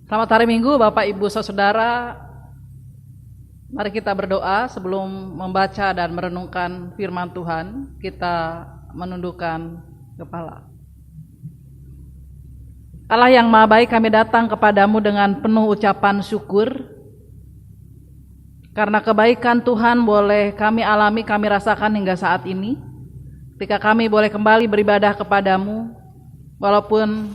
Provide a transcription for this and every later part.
Selamat hari Minggu Bapak Ibu Saudara. Mari kita berdoa sebelum membaca dan merenungkan firman Tuhan. Kita menundukkan kepala. Allah yang Maha Baik, kami datang kepadamu dengan penuh ucapan syukur. Karena kebaikan Tuhan boleh kami alami, kami rasakan hingga saat ini. Ketika kami boleh kembali beribadah kepadamu, walaupun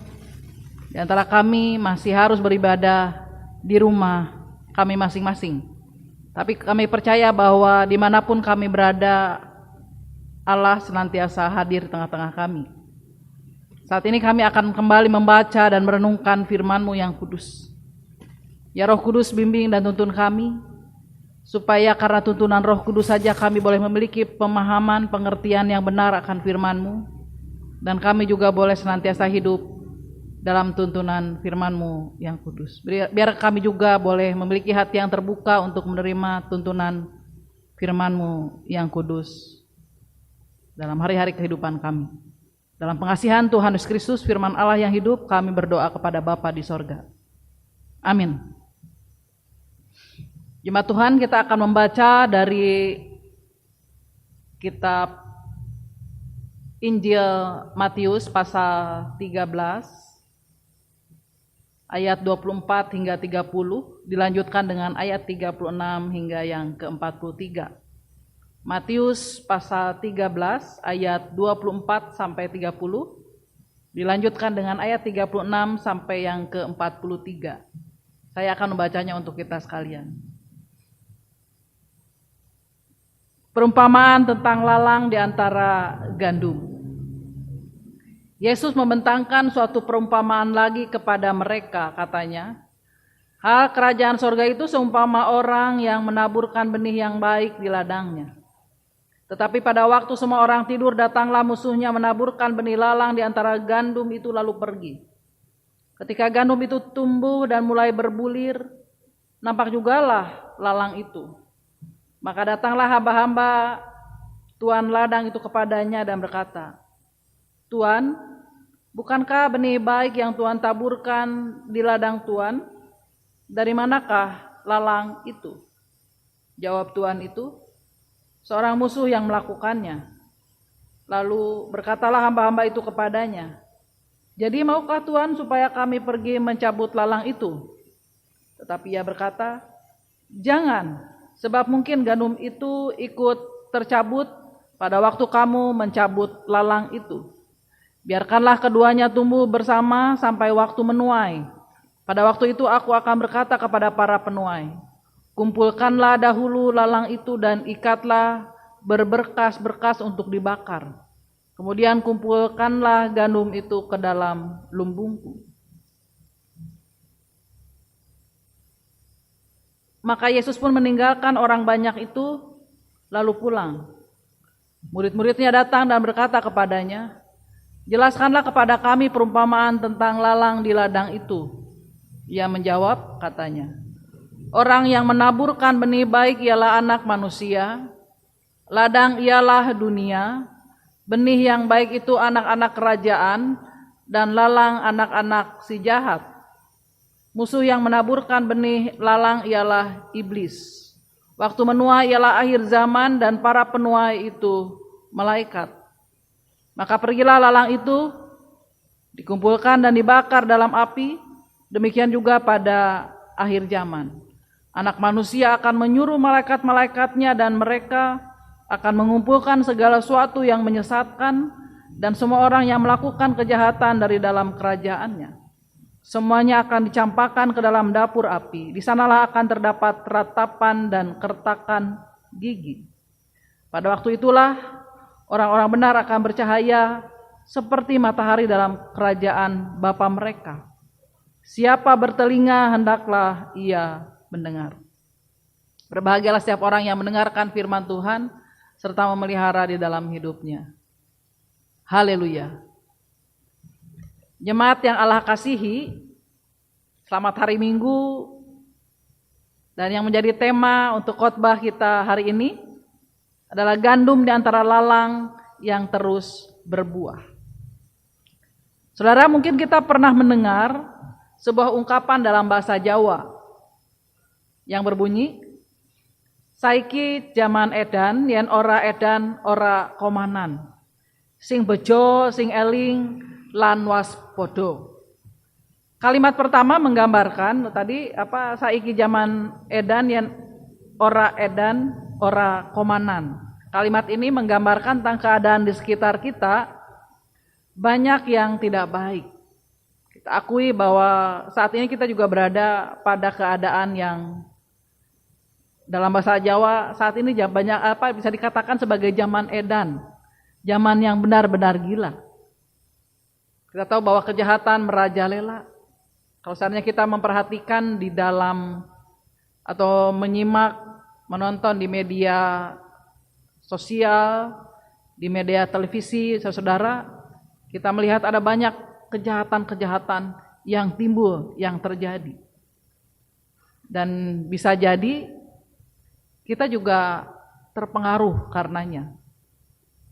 di antara kami masih harus beribadah di rumah kami masing-masing. Tapi kami percaya bahwa dimanapun kami berada, Allah senantiasa hadir di tengah-tengah kami. Saat ini kami akan kembali membaca dan merenungkan firman-Mu yang kudus. Ya Roh Kudus, bimbing dan tuntun kami, supaya karena tuntunan Roh Kudus saja kami boleh memiliki pemahaman, pengertian yang benar akan firman-Mu. Dan kami juga boleh senantiasa hidup dalam tuntunan firman-Mu yang kudus. Biar kami juga boleh memiliki hati yang terbuka untuk menerima tuntunan firman-Mu yang kudus dalam hari-hari kehidupan kami. Dalam pengasihan Tuhan Yesus Kristus, firman Allah yang hidup, kami berdoa kepada Bapa di sorga. Amin. Jemaat Tuhan, kita akan membaca dari kitab Injil Matius pasal 13 ayat 24 hingga 30, dilanjutkan dengan ayat 36 hingga yang ke-43. Matius pasal 13 ayat 24 sampai 30, dilanjutkan dengan ayat 36 sampai yang ke-43. Saya akan membacanya untuk kita sekalian. Perumpamaan tentang lalang di antara gandum. Yesus membentangkan suatu perumpamaan lagi kepada mereka, katanya, hal kerajaan sorga itu seumpama orang yang menaburkan benih yang baik di ladangnya. Tetapi pada waktu semua orang tidur, datanglah musuhnya menaburkan benih lalang di antara gandum itu lalu pergi. Ketika gandum itu tumbuh dan mulai berbulir, nampak jugalah lalang itu. Maka datanglah hamba-hamba tuan ladang itu kepadanya dan berkata, Tuan, bukankah benih baik yang Tuhan taburkan di ladang Tuan? Dari manakah lalang itu? Jawab Tuan itu, seorang musuh yang melakukannya. Lalu berkatalah hamba-hamba itu kepadanya, jadi maukah Tuan supaya kami pergi mencabut lalang itu? Tetapi ia berkata, jangan, sebab mungkin gandum itu ikut tercabut pada waktu kamu mencabut lalang itu. Biarkanlah keduanya tumbuh bersama sampai waktu menuai. Pada waktu itu aku akan berkata kepada para penuai, kumpulkanlah dahulu lalang itu dan ikatlah berberkas-berkas untuk dibakar. Kemudian kumpulkanlah gandum itu ke dalam lumbungku. Maka Yesus pun meninggalkan orang banyak itu lalu pulang. Murid-muridnya datang dan berkata kepadanya, jelaskanlah kepada kami perumpamaan tentang lalang di ladang itu. Ia menjawab, katanya, orang yang menaburkan benih baik ialah anak manusia, ladang ialah dunia, benih yang baik itu anak-anak kerajaan, dan lalang anak-anak si jahat. Musuh yang menaburkan benih lalang ialah iblis. Waktu menuai ialah akhir zaman dan para penuai itu malaikat. Maka pergilah lalang itu, dikumpulkan dan dibakar dalam api, demikian juga pada akhir zaman. Anak manusia akan menyuruh malaikat-malaikatnya dan mereka akan mengumpulkan segala sesuatu yang menyesatkan dan semua orang yang melakukan kejahatan dari dalam kerajaannya. Semuanya akan dicampakkan ke dalam dapur api. Di sanalah akan terdapat ratapan dan kertakan gigi. Pada waktu itulah orang-orang benar akan bercahaya seperti matahari dalam kerajaan Bapa mereka. Siapa bertelinga hendaklah ia mendengar. Berbahagialah setiap orang yang mendengarkan firman Tuhan serta memelihara di dalam hidupnya. Haleluya. Jemaat yang Allah kasihi, selamat hari Minggu. Dan yang menjadi tema untuk khotbah kita hari ini adalah gandum di antara lalang yang terus berbuah. Saudara, mungkin kita pernah mendengar sebuah ungkapan dalam bahasa Jawa yang berbunyi, saiki jaman edan yen ora edan ora komanan, sing bejo sing eling lan waspada. Kalimat pertama menggambarkan tadi saiki zaman edan yang edan ora komanan. Kalimat ini menggambarkan tentang keadaan di sekitar kita banyak yang tidak baik. Kita akui bahwa saat ini kita juga berada pada keadaan yang dalam bahasa Jawa saat ini banyak bisa dikatakan sebagai zaman edan, zaman yang benar-benar gila. Kita tahu bahwa kejahatan merajalela. Kalau seandainya kita memperhatikan di dalam atau menyimak, menonton di media sosial, di media televisi, saudara, kita melihat ada banyak kejahatan-kejahatan yang timbul, yang terjadi. Dan bisa jadi kita juga terpengaruh karenanya.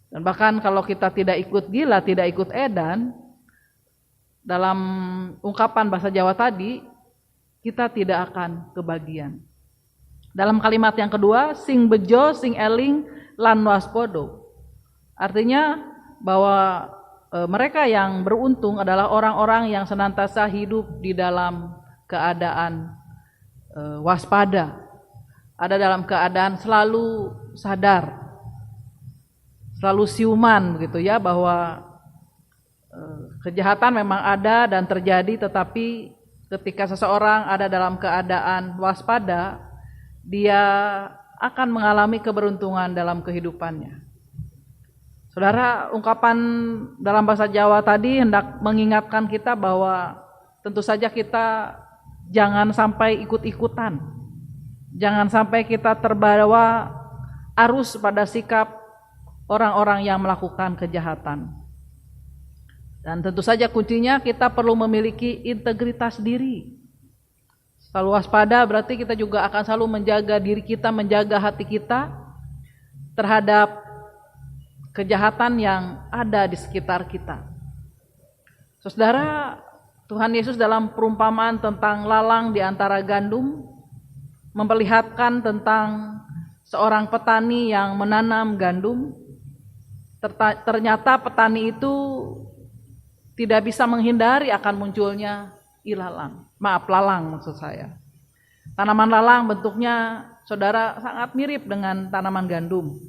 Dan bahkan kalau kita tidak ikut gila, tidak ikut edan, dalam ungkapan bahasa Jawa tadi, kita tidak akan kebagian. Dalam kalimat yang kedua, sing bejo, sing eling, lan waspodo. Artinya bahwa mereka yang beruntung adalah orang-orang yang senantiasa hidup di dalam keadaan waspada. Ada dalam keadaan selalu sadar, selalu siuman begitu ya, bahwa kejahatan memang ada dan terjadi, tetapi ketika seseorang ada dalam keadaan waspada, dia akan mengalami keberuntungan dalam kehidupannya. Saudara, ungkapan dalam bahasa Jawa tadi hendak mengingatkan kita bahwa tentu saja kita jangan sampai ikut-ikutan. Jangan sampai kita terbawa arus pada sikap orang-orang yang melakukan kejahatan. Dan tentu saja kuncinya kita perlu memiliki integritas diri. Selalu waspada berarti kita juga akan selalu menjaga diri kita, menjaga hati kita terhadap kejahatan yang ada di sekitar kita. Saudara, Tuhan Yesus dalam perumpamaan tentang lalang di antara gandum memperlihatkan tentang seorang petani yang menanam gandum. Ternyata petani itu tidak bisa menghindari akan munculnya lalang maksud saya. Tanaman lalang bentuknya saudara sangat mirip dengan tanaman gandum.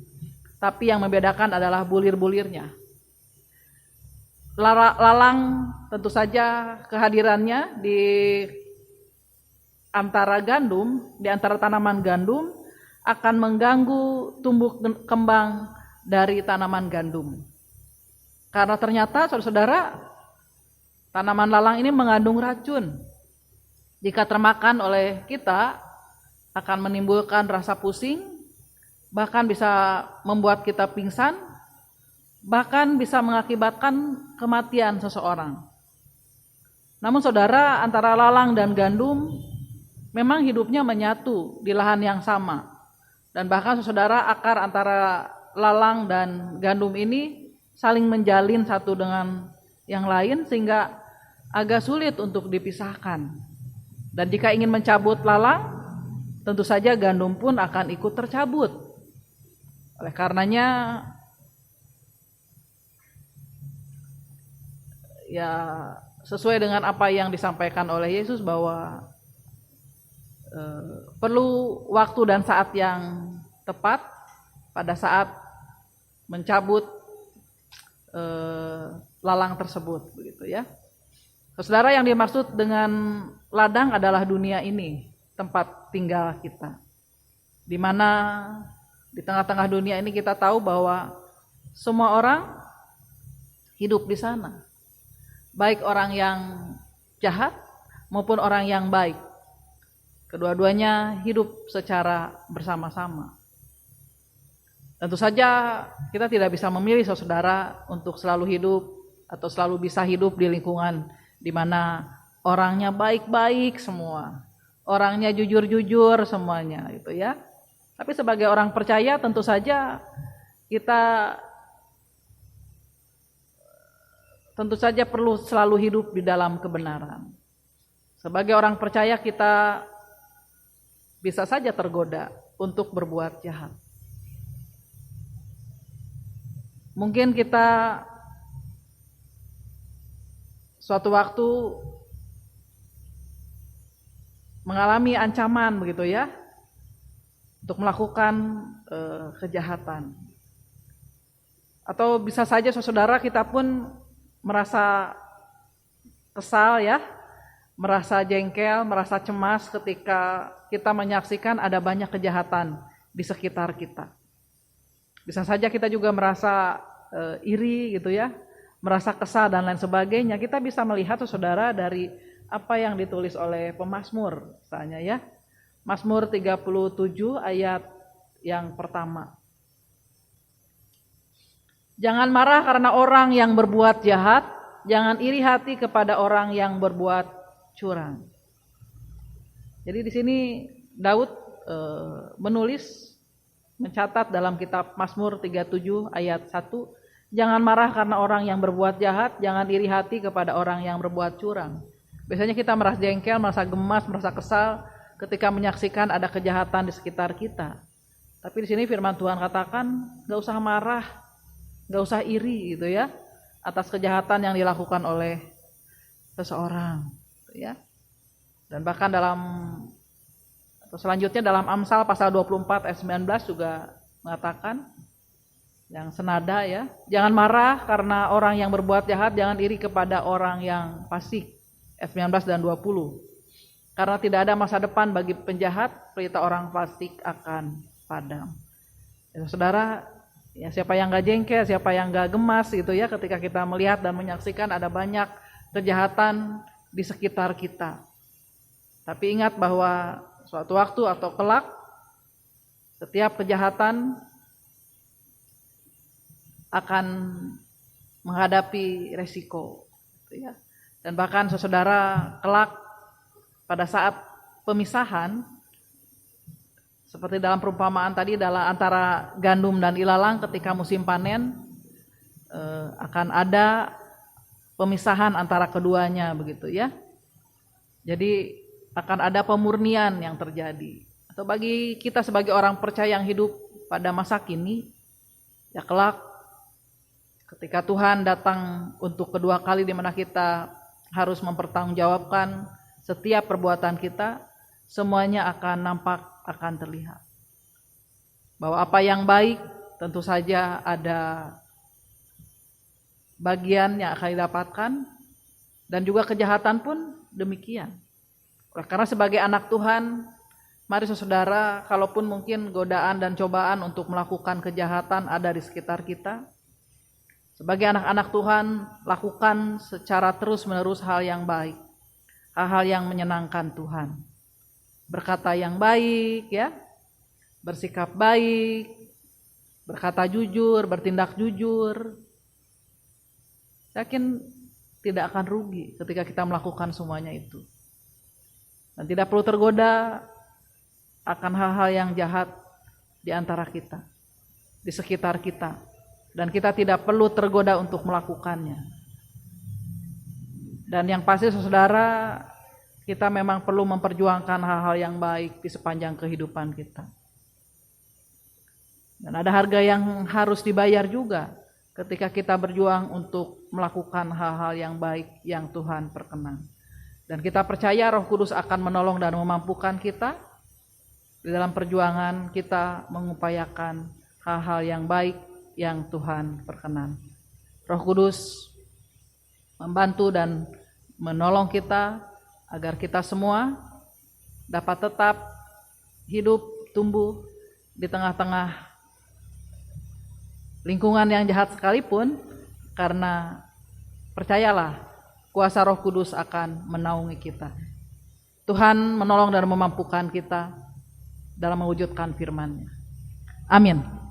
Tapi yang membedakan adalah bulir-bulirnya. Lalang tentu saja kehadirannya di antara gandum, di antara tanaman gandum akan mengganggu tumbuh kembang dari tanaman gandum. Karena ternyata saudara-saudara, tanaman lalang ini mengandung racun. Jika termakan oleh kita, akan menimbulkan rasa pusing, bahkan bisa membuat kita pingsan, bahkan bisa mengakibatkan kematian seseorang. Namun saudara, antara lalang dan gandum memang hidupnya menyatu di lahan yang sama. Dan bahkan saudara, akar antara lalang dan gandum ini saling menjalin satu dengan yang lain sehingga agak sulit untuk dipisahkan. Dan jika ingin mencabut lalang, tentu saja gandum pun akan ikut tercabut. Oleh karenanya ya sesuai dengan apa yang disampaikan oleh Yesus bahwa perlu waktu dan saat yang tepat pada saat mencabut lalang tersebut begitu ya. Saudara, yang dimaksud dengan ladang adalah dunia ini, tempat tinggal kita. Di mana di tengah-tengah dunia ini kita tahu bahwa semua orang hidup di sana. Baik orang yang jahat maupun orang yang baik. Kedua-duanya hidup secara bersama-sama. Tentu saja kita tidak bisa memilih saudara untuk selalu hidup atau selalu bisa hidup di lingkungan di mana orangnya baik-baik semua, orangnya jujur-jujur semuanya gitu ya. Tapi sebagai orang percaya tentu saja kita tentu saja perlu selalu hidup di dalam kebenaran. Sebagai orang percaya kita bisa saja tergoda untuk berbuat jahat. Mungkin kita suatu waktu mengalami ancaman begitu ya, untuk melakukan kejahatan. Atau bisa saja saudara kita pun merasa kesal ya, merasa jengkel, merasa cemas ketika kita menyaksikan ada banyak kejahatan di sekitar kita. Bisa saja kita juga merasa iri gitu ya, merasa kesal dan lain sebagainya. Kita bisa melihat saudara dari apa yang ditulis oleh pemazmur misalnya ya. Mazmur 37 ayat yang pertama. Jangan marah karena orang yang berbuat jahat, jangan iri hati kepada orang yang berbuat curang. Jadi di sini Daud mencatat dalam kitab Mazmur 37 ayat 1, jangan marah karena orang yang berbuat jahat, jangan iri hati kepada orang yang berbuat curang. Biasanya kita merasa jengkel, merasa gemas, merasa kesal ketika menyaksikan ada kejahatan di sekitar kita. Tapi di sini firman Tuhan katakan, gak usah marah, gak usah iri gitu ya, atas kejahatan yang dilakukan oleh seseorang, gitu ya. Dan bahkan selanjutnya dalam Amsal pasal 24 ayat 19 juga mengatakan yang senada ya, jangan marah karena orang yang berbuat jahat, jangan iri kepada orang yang fasik. Ayat 19 dan 20. Karena tidak ada masa depan bagi penjahat, pelita orang fasik akan padam. Ya, saudara, ya siapa yang gak jengkel, siapa yang gak gemas gitu ya ketika kita melihat dan menyaksikan ada banyak kejahatan di sekitar kita. Tapi ingat bahwa suatu waktu atau kelak setiap kejahatan akan menghadapi resiko gitu ya. Dan bahkan saudara kelak pada saat pemisahan, seperti dalam perumpamaan tadi adalah antara gandum dan ilalang ketika musim panen, akan ada pemisahan antara keduanya begitu ya. Jadi akan ada pemurnian yang terjadi. Atau bagi kita sebagai orang percaya yang hidup pada masa kini, ya kelak ketika Tuhan datang untuk kedua kali di mana kita harus mempertanggungjawabkan setiap perbuatan kita, semuanya akan nampak, akan terlihat. Bahwa apa yang baik tentu saja ada bagian yang akan didapatkan, dan juga kejahatan pun demikian. Karena sebagai anak Tuhan, mari saudara, kalaupun mungkin godaan dan cobaan untuk melakukan kejahatan ada di sekitar kita, sebagai anak-anak Tuhan, lakukan secara terus-menerus hal yang baik. Hal-hal yang menyenangkan Tuhan. Berkata yang baik ya, bersikap baik, berkata jujur, bertindak jujur. Yakin tidak akan rugi ketika kita melakukan semuanya itu. Dan tidak perlu tergoda akan hal-hal yang jahat di antara kita, di sekitar kita. Dan kita tidak perlu tergoda untuk melakukannya. Dan yang pasti saudara, kita memang perlu memperjuangkan hal-hal yang baik di sepanjang kehidupan kita. Dan ada harga yang harus dibayar juga ketika kita berjuang untuk melakukan hal-hal yang baik yang Tuhan perkenan. Dan kita percaya Roh Kudus akan menolong dan memampukan kita di dalam perjuangan kita mengupayakan hal-hal yang baik yang Tuhan perkenan. Roh Kudus membantu dan menolong kita agar kita semua dapat tetap hidup, tumbuh di tengah-tengah lingkungan yang jahat sekalipun, karena percayalah kuasa Roh Kudus akan menaungi kita. Tuhan menolong dan memampukan kita dalam mewujudkan firman-Nya. Amin.